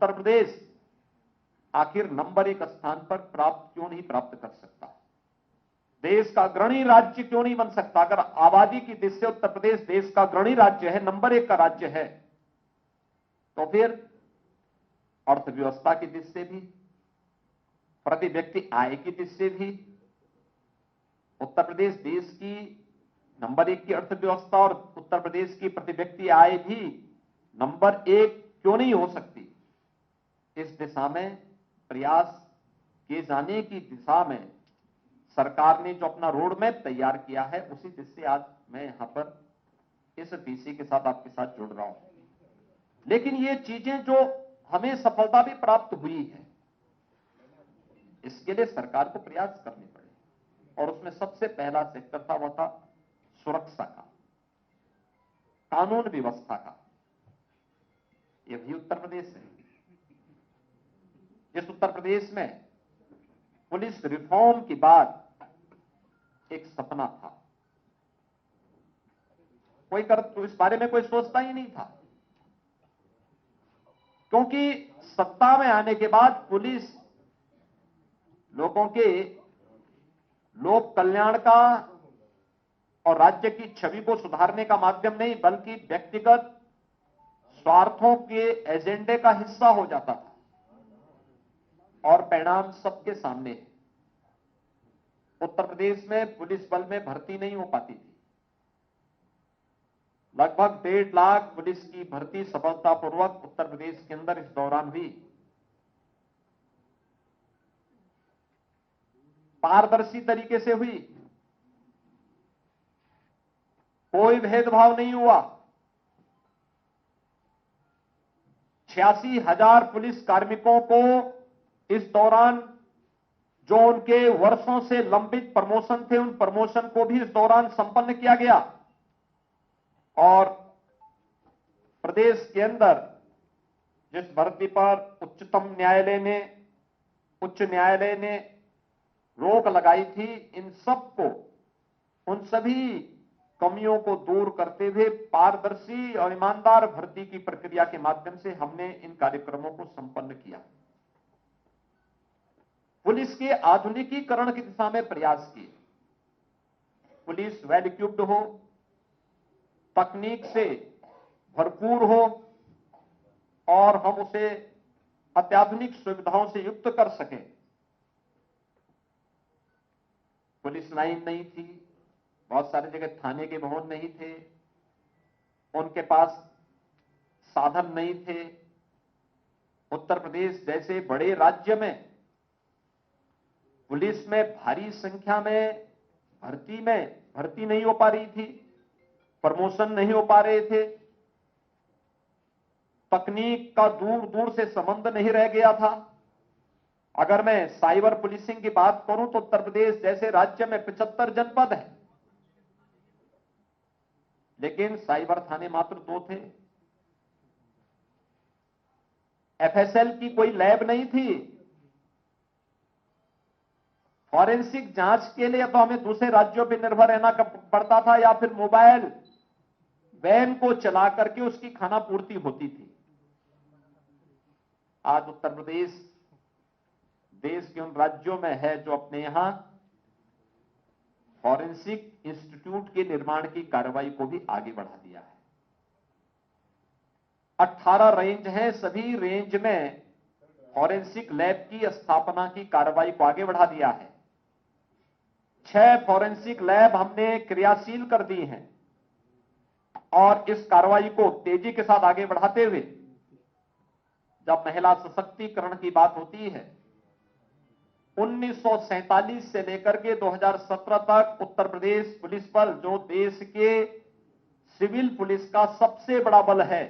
उत्तर प्रदेश आखिर नंबर 1 स्थान पर क्यों नहीं प्राप्त कर सकता? देश का अग्रणी राज्य क्यों नहीं बन सकता? अगर आबादी की दृष्टि से उत्तर प्रदेश देश का अग्रणी राज्य है, नंबर 1 का राज्य है, तो फिर अर्थव्यवस्था की दृष्टि से भी, प्रति व्यक्ति आय की दृष्टि से भी उत्तर प्रदेश देश की नंबर 1 की अर्थव्यवस्था और उत्तर प्रदेश की प्रति व्यक्ति आय भी नंबर 1 क्यों नहीं हो सकती? इस दिशा में प्रयास किए जाने की दिशा में सरकार ने जो अपना रोड मैप तैयार किया है, उसी दृष्टि से आज मैं यहां पर इस विषय के साथ आपके साथ जुड़ रहा हूं। लेकिन ये चीजें जो हमें सफलता भी प्राप्त हुई है, इसके लिए सरकार को प्रयास करने पड़े, और उसमें सबसे पहला सेक्टर था, वह था सुरक्षा का, कानून व्यवस्था का। यह भी उत्तर प्रदेश है, जिस उत्तर प्रदेश में पुलिस रिफॉर्म के बाद एक सपना था, कोई तो इस बारे में कोई सोचता ही नहीं था, क्योंकि सत्ता में आने के बाद पुलिस लोगों के लोक कल्याण का और राज्य की छवि को सुधारने का माध्यम नहीं, बल्कि व्यक्तिगत स्वार्थों के एजेंडे का हिस्सा हो जाता था, और परिणाम सबके सामने है। उत्तर प्रदेश में पुलिस बल में भर्ती नहीं हो पाती थी। लगभग 1.5 लाख पुलिस की भर्ती सफलतापूर्वक उत्तर प्रदेश के अंदर इस दौरान हुई। पारदर्शी तरीके से हुई, कोई भेदभाव नहीं हुआ। 86,000 पुलिस कार्मिकों को इस दौरान, जो उनके वर्षों से लंबित प्रमोशन थे, उन प्रमोशन को भी इस दौरान संपन्न किया गया, और प्रदेश के अंदर जिस भर्ती पर उच्च न्यायालय ने रोक लगाई थी, इन सबको, उन सभी कमियों को दूर करते हुए पारदर्शी और ईमानदार भर्ती की प्रक्रिया के माध्यम से हमने इन कार्यक्रमों को संपन्न किया। पुलिस के आधुनिकीकरण की दिशा में प्रयास किए। पुलिस वेल इक्विप्ड हो, तकनीक से भरपूर हो, और हम उसे अत्याधुनिक सुविधाओं से युक्त कर सकें। पुलिस लाइन नहीं थी, बहुत सारी जगह थाने के भवन नहीं थे, उनके पास साधन नहीं थे। उत्तर प्रदेश जैसे बड़े राज्य में पुलिस में भारी संख्या में भर्ती नहीं हो पा रही थी, प्रमोशन नहीं हो पा रहे थे, तकनीक का दूर दूर से संबंध नहीं रह गया था। अगर मैं साइबर पुलिसिंग की बात करूं तो उत्तर प्रदेश जैसे राज्य में 75 जनपद है, लेकिन साइबर थाने मात्र 2 थे। एफएसएल की कोई लैब नहीं थी। फॉरेंसिक जांच के लिए तो हमें दूसरे राज्यों पर निर्भर रहना पड़ता था, या फिर मोबाइल वैन को चला करके उसकी खानापूर्ति होती थी। आज उत्तर प्रदेश देश के उन राज्यों में है जो अपने यहां फॉरेंसिक इंस्टीट्यूट के निर्माण की कार्रवाई को भी आगे बढ़ा दिया है। 18 रेंज हैं, सभी रेंज में फॉरेंसिक लैब की स्थापना की कार्रवाई को आगे बढ़ा दिया है। 6 फॉरेंसिक लैब हमने क्रियाशील कर दी हैं, और इस कार्रवाई को तेजी के साथ आगे बढ़ाते हुए, जब महिला सशक्तिकरण की बात होती है, 1947 से लेकर के 2017 तक उत्तर प्रदेश पुलिस बल, जो देश के सिविल पुलिस का सबसे बड़ा बल है,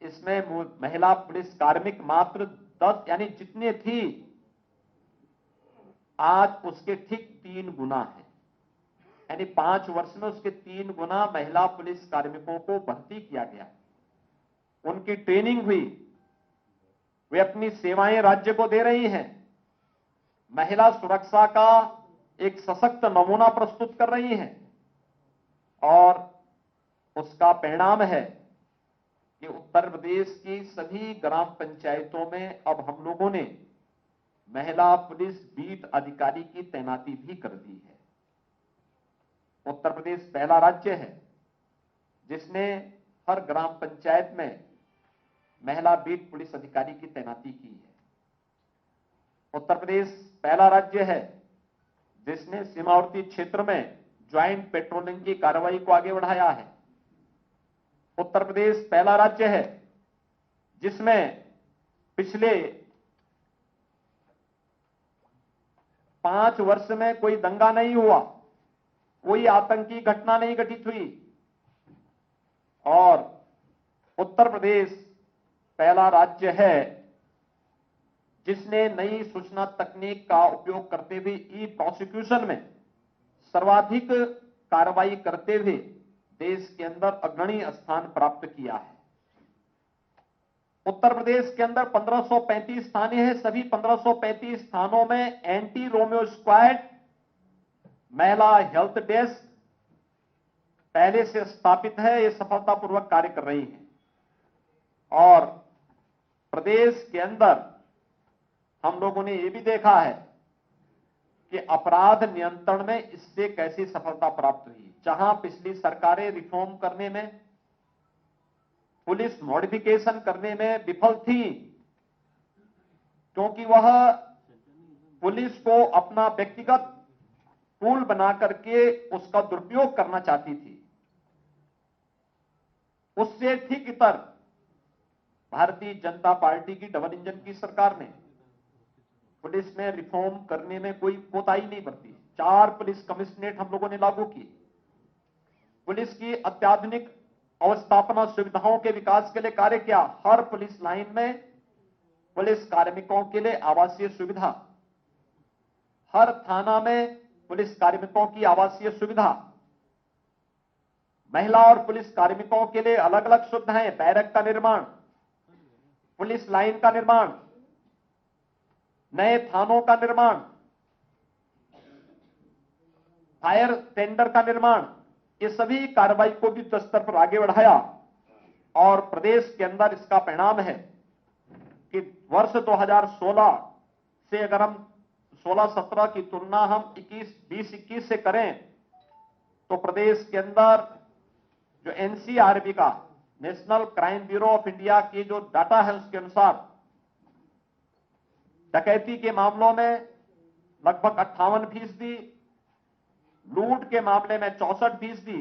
इसमें महिला पुलिस कार्मिक मात्र 10, यानी जितने थी, आज उसके ठीक 3 गुना है। यानी 5 वर्ष में उसके 3 गुना महिला पुलिस कार्मिकों को भर्ती किया गया, उनकी ट्रेनिंग हुई, वे अपनी सेवाएं राज्य को दे रही हैं, महिला सुरक्षा का एक सशक्त नमूना प्रस्तुत कर रही हैं, और उसका परिणाम है कि उत्तर प्रदेश की सभी ग्राम पंचायतों में अब हम लोगों ने महिला पुलिस बीट अधिकारी की तैनाती भी कर दी है। उत्तर प्रदेश पहला राज्य है जिसने हर ग्राम पंचायत में महिला बीट पुलिस अधिकारी की तैनाती की है। उत्तर प्रदेश पहला राज्य है जिसने सीमावर्ती क्षेत्र में ज्वाइंट पेट्रोलिंग की कार्रवाई को आगे बढ़ाया है। उत्तर प्रदेश पहला राज्य है जिसमें पिछले 5 वर्ष में कोई दंगा नहीं हुआ, कोई आतंकी घटना नहीं घटित हुई। और उत्तर प्रदेश पहला राज्य है जिसने नई सूचना तकनीक का उपयोग करते हुए ई प्रोसिक्यूशन में सर्वाधिक कार्रवाई करते हुए देश के अंदर अग्रणी स्थान प्राप्त किया है। उत्तर प्रदेश के अंदर 1535 थाने हैं। सभी 1535 थानों में एंटी रोमियो स्क्वाड, महिला हेल्थ डेस्क पहले से स्थापित है। ये सफलतापूर्वक कार्य कर रही है। और प्रदेश के अंदर हम लोगों ने यह भी देखा है कि अपराध नियंत्रण में इससे कैसी सफलता प्राप्त हुई। जहां पिछली सरकारें रिफॉर्म करने में, पुलिस मॉडिफिकेशन करने में विफल थी क्योंकि वह पुलिस को अपना व्यक्तिगत टूल बना करके उसका दुरुपयोग करना चाहती थी, उससे ठीक इतर भारतीय जनता पार्टी की डबल इंजन की सरकार ने पुलिस में रिफॉर्म करने में कोई कोताही नहीं बरती। 4 पुलिस कमिश्नरेट हम लोगों ने लागू किए। पुलिस की अत्याधुनिक अवस्थापना सुविधाओं के विकास के लिए कार्य किया। हर पुलिस लाइन में पुलिस कार्मिकों के लिए आवासीय सुविधा, हर थाना में पुलिस कार्मिकों की आवासीय सुविधा, महिला और पुलिस कार्मिकों के लिए अलग अलग सुविधाएं, बैरक का निर्माण, पुलिस लाइन का निर्माण, नए थानों का निर्माण, फायर टेंडर का निर्माण, ये सभी कार्रवाई को भी उच्च स्तर पर आगे बढ़ाया। और प्रदेश के अंदर इसका परिणाम है कि वर्ष 2016 से अगर हम 16-17 की तुलना हम 20-21 से करें तो प्रदेश के अंदर जो एनसीआरबी का, national crime bureau of India की जो डाटा है उसके अनुसार डकैती के मामलों में लगभग 58%, लूट के मामले में 64%,